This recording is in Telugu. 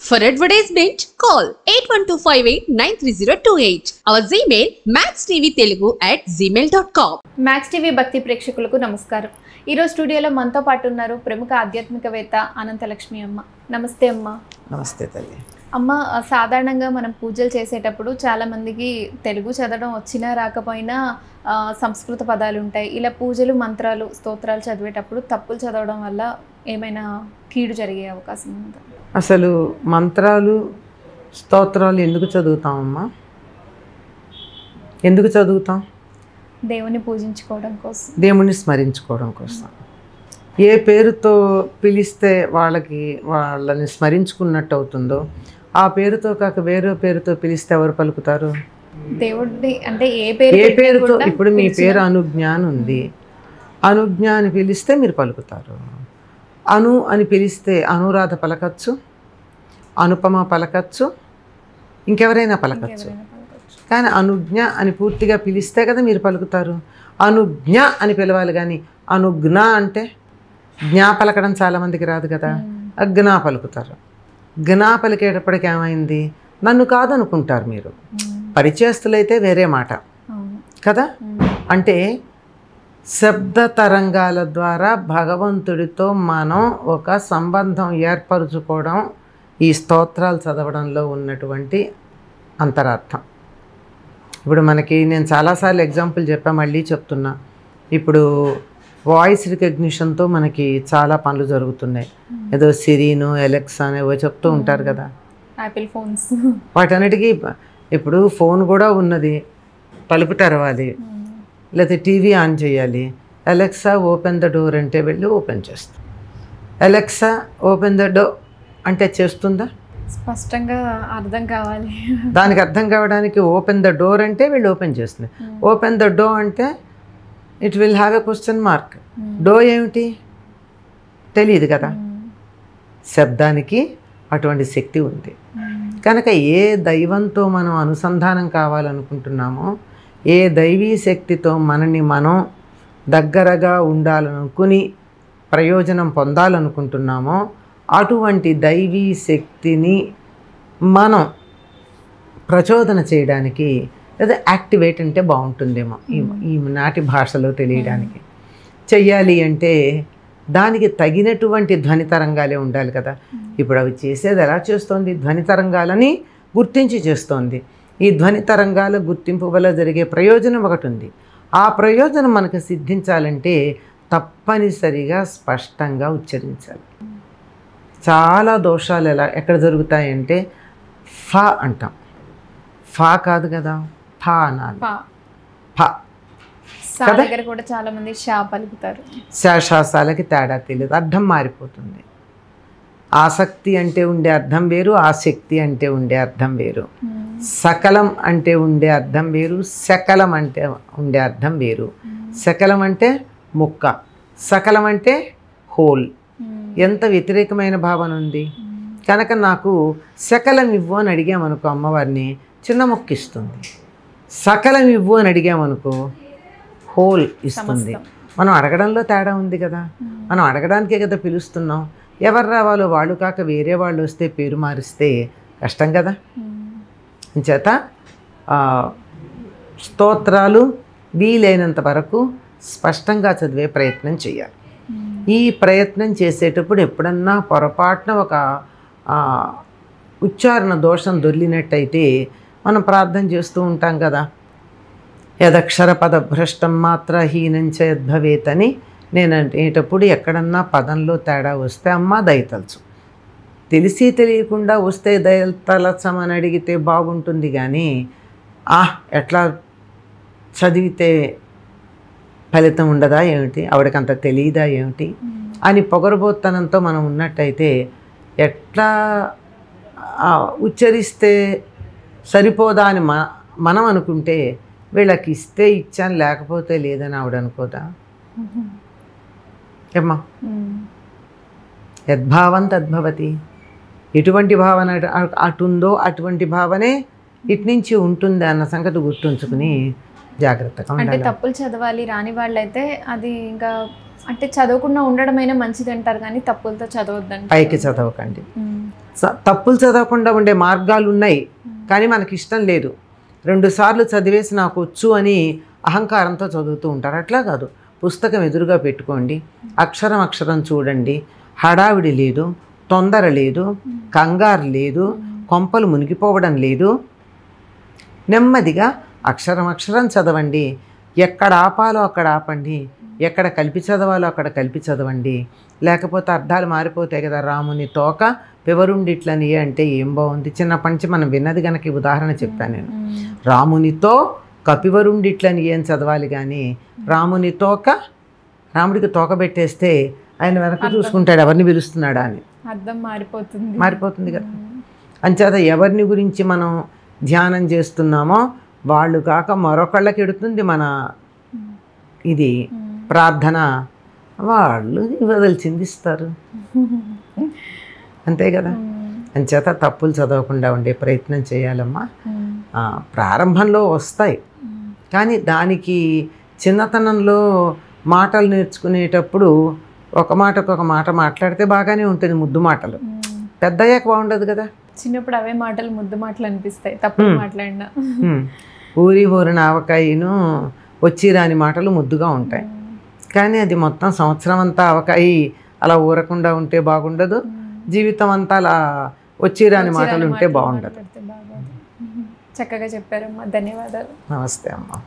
For advertisement, call 8125893028. Our Gmail maxtvtelugu@gmail.com. Max TV భక్తి ప్రేక్షకులకు నమస్కారం. ఈరోజు స్టూడియోలో మనతో పాటు ఉన్నారు ప్రముఖ ఆధ్యాత్మికవేత్త అనంతలక్ష్మి అమ్మ. నమస్తే అమ్మ. నమస్తే తల్లి. అమ్మ, సాధారణంగా మనం పూజలు చేసేటప్పుడు చాలామందికి తెలుగు చదవడం వచ్చినా రాకపోయినా సంస్కృత పదాలు ఉంటాయి. ఇలా పూజలు, మంత్రాలు, స్తోత్రాలు చదివేటప్పుడు తప్పులు చదవడం వల్ల ఏమైనా కీడు జరిగే అవకాశం ఉందా? అసలు మంత్రాలు, స్తోత్రాలు ఎందుకు చదువుతామమ్మా? ఎందుకు చదువుతాం? దేవుని పూజించుకోవడం కోసం, దేవుణ్ణి స్మరించుకోవడం కోసం. ఏ పేరుతో పిలిస్తే వాళ్ళని స్మరించుకున్నట్టు అవుతుందో ఆ పేరుతో కాక వేరే పేరుతో పిలిస్తే ఎవరు పలుకుతారు? దేవుడిని. అంటే ఏ పేరుతో? ఇప్పుడు మీ పేరు అనుజ్ఞ అని ఉంది. అనుజ్ఞ అని పిలిస్తే మీరు పలుకుతారు. అను అని పిలిస్తే అనురాధ పలకచ్చు, అనుపమ పలకచ్చు, ఇంకెవరైనా పలకచ్చు. కానీ అనుజ్ఞ అని పూర్తిగా పిలిస్తే కదా మీరు పలుకుతారు. అనుజ్ఞ అని పిలవాలి, కానీ అనుజ్ఞ అంటే జ్ఞా పలకడం చాలామందికి రాదు కదా, అజ్ఞా పలుకుతారు. జ్ఞా పలికేటప్పటికి ఏమైంది? నన్ను కాదనుకుంటారు మీరు. పరిచయస్తులైతే వేరే మాట కదా. అంటే శబ్ద తరంగాల ద్వారా భగవంతుడితో మనం ఒక సంబంధం ఏర్పరచుకోవడం ఈ స్తోత్రాలు చదవడంలో ఉన్నటువంటి అంతరార్థం. ఇప్పుడు నేను చాలాసార్లు ఎగ్జాంపుల్ చెప్పా, మళ్ళీ చెప్తున్నా. ఇప్పుడు వాయిస్ రికగ్నిషన్తో మనకి చాలా పనులు జరుగుతున్నాయి. ఏదో సిరీను, ఎలెక్సా అనేవో చెప్తూ ఉంటారు కదా, యాపిల్ ఫోన్స్. వాటన్నిటికీ ఇప్పుడు ఫోన్ కూడా ఉన్నది, తలుపు తెరవాలి, లేకపోతే టీవీ ఆన్ చేయాలి. అలెక్సా ఓపెన్ ద డోర్ అంటే వెళ్ళి ఓపెన్ చేస్తాం. అలెక్సా ఓపెన్ ద డోర్ అంటే చేస్తుందా? స్పష్టంగా అర్థం కావాలి. దానికి అర్థం కావడానికి ఓపెన్ ద డోర్ అంటే వీళ్ళు ఓపెన్ చేస్తుంది. ఓపెన్ ద డోర్ అంటే it will have a question mark. డో ఏమిటి తెలియదు కదా. శబ్దానికి అటువంటి శక్తి ఉంది కనుక ఏ దైవంతో మనం అనుసంధానం కావాలనుకుంటున్నామో, ఏ దైవీ శక్తితో మనని మనం దగ్గరగా ఉండాలనుకుని ప్రయోజనం పొందాలనుకుంటున్నామో అటువంటి దైవీ శక్తిని మనం ప్రచోదన చేయడానికి, లేదా యాక్టివేట్ అంటే బాగుంటుందేమో ఈ నాటి భాషలో తెలియడానికి, చెయ్యాలి అంటే దానికి తగినటువంటి ధ్వని తరంగాలే ఉండాలి కదా. ఇప్పుడు అవి చేసేది ఎలా చేస్తోంది? ధ్వని తరంగాలని గుర్తించి చేస్తోంది. ఈ ధ్వని తరంగాల గుర్తింపు వల్ల జరిగే ప్రయోజనం ఒకటి ఉంది. ఆ ప్రయోజనం మనకు సిద్ధించాలంటే తప్పనిసరిగా స్పష్టంగా ఉచ్చరించాలి. చాలా దోషాలు ఎక్కడ జరుగుతాయంటే ఫా అంటాం. ఫా కాదు కదా, ఫా అనాలి. ఫా దగ్గర కూడా చాలా మంది షా పలుకుతారు. శాశాసాలకి తేడా తెలియదు, అర్థం మారిపోతుంది. ఆసక్తి అంటే ఉండే అర్థం వేరు, ఆసక్తి అంటే ఉండే అర్థం వేరు. సకలం అంటే ఉండే అర్థం వేరు, సకలం అంటే ఉండే అర్థం వేరు. సకలం అంటే ముక్క, సకలం అంటే హోల్. ఎంత వ్యతిరేకమైన భావన ఉంది. కనుక నాకు సకలం ఇవ్వు అని అడిగామనుకో అమ్మవారిని, చిన్న మొక్క ఇస్తుంది. సకలం ఇవ్వు అని అడిగామనుకో హోల్ ఇస్తుంది. మనం అడగడంలో తేడా ఉంది కదా. మనం అడగడానికే కదా పిలుస్తున్నాం. ఎవరు రావాలో వాళ్ళు కాక వేరే వాళ్ళు వస్తే పేరు మారిస్తే కష్టం కదా. చేత స్తోత్రాలు వీలైనంత వరకు స్పష్టంగా చదివే ప్రయత్నం చేయాలి. ఈ ప్రయత్నం చేసేటప్పుడు ఎప్పుడన్నా పొరపాటున ఒక ఉచ్చారణ దోషం దొర్లినట్టయితే మనం ప్రార్థన చేస్తూ ఉంటాం కదా, యదక్షర పద భ్రష్టం మాత్ర హీనంచ యద్భవేత్ అని. నేను అనేటప్పుడు ఎక్కడన్నా పదంలో తేడా వస్తే అమ్మ దయతలచు, తెలిసి తెలియకుండా వస్తే దయతలచమని అడిగితే బాగుంటుంది. కానీ ఎట్లా చదివితే ఫలితం ఉండదా ఏమిటి, ఆవిడకంత తెలియదా ఏమిటి అని పొగరబోత్తనంతో మనం ఉన్నట్టయితే ఎట్లా ఉచ్చరిస్తే సరిపోదా అని మనం అనుకుంటే వీళ్ళకి ఇస్తే ఇచ్చాను లేకపోతే లేదని ఆవిడ అనుకోదా? ఏమ్మా, యద్భావం తద్భవతి. ఎటువంటి భావన అటుందో అటువంటి భావనే ఇటు నుంచి ఉంటుంది అన్న సంగతి గుర్తుంచుకుని జాగ్రత్తగా అంటే తప్పులు చదవాలి రాని వాళ్ళైతే అది ఇంకా అంటే చదవకుండా ఉండడమైనా మంచిది అంటారు కానీ తప్పులతో చదవద్దండి. పైకి చదవకండి. తప్పులు చదవకుండా ఉండే మార్గాలు ఉన్నాయి, కానీ మనకి ఇష్టం లేదు. 2 సార్లు చదివేసి నాకు వచ్చు అని అహంకారంతో చదువుతూ ఉంటారు. అట్లా కాదు, పుస్తకం ఎదురుగా పెట్టుకోండి, అక్షరం అక్షరం చూడండి. హడావిడి లేదు, తొందర లేదు, కంగారు లేదు, కొంపలు మునిగిపోవడం లేదు. నెమ్మదిగా అక్షరం అక్షరం చదవండి. ఎక్కడ ఆపాలో అక్కడ ఆపండి, ఎక్కడ కలిపి చదవాలో అక్కడ కలిపి చదవండి. లేకపోతే అర్థాలు మారిపోతాయి కదా. రాముని తోక పెవరుండిట్లని అంటే ఏం బాగుంది. చిన్నప్పటి నుంచి మనం విన్నది కనుక ఉదాహరణ చెప్పాను నేను. రామునితో కపివరుండిట్లని ఏం చదవాలి కానీ రాముని తోక, రాముడికి తోక పెట్టేస్తే ఆయన వెనక చూసుకుంటాడు ఎవరిని పిలుస్తున్నాడా అని. అర్థం మారిపోతుంది కదా. అంచేత ఎవరిని గురించి మనం ధ్యానం చేస్తున్నామో వాళ్ళు కాక మరొకళ్ళకి ఎడుతుంది మన ఇది ప్రార్థన. వాళ్ళు వదల్చింది ఇస్తారు, అంతే కదా. అంచేత తప్పులు చదవకుండా ఉండే ప్రయత్నం చేయాలమ్మా. ప్రారంభంలో వస్తాయి, కానీ దానికి చిన్నతనంలో మాటలు నేర్చుకునేటప్పుడు ఒక మాటకు ఒక మాట మాట్లాడితే బాగానే ఉంటుంది, ముద్దు మాటలు. పెద్దయ్యాక బాగుండదు కదా. చిన్నప్పుడు అవే మాటలు ముద్దు మాటలు అనిపిస్తాయి, తప్పులు మాట్లాడినా. ఊరి ఊరిన ఆవకాయను వచ్చి రాని మాటలు ముద్దుగా ఉంటాయి, కానీ అది మొత్తం సంవత్సరం అంతా ఆవకాయి అలా ఊరకుండా ఉంటే బాగుండదు. జీవితం అంతా అలా వచ్చి రాని మాటలు ఉంటే బాగుండదు. చక్కగా చెప్పారమ్మా, ధన్యవాదాలు. నమస్తే అమ్మా.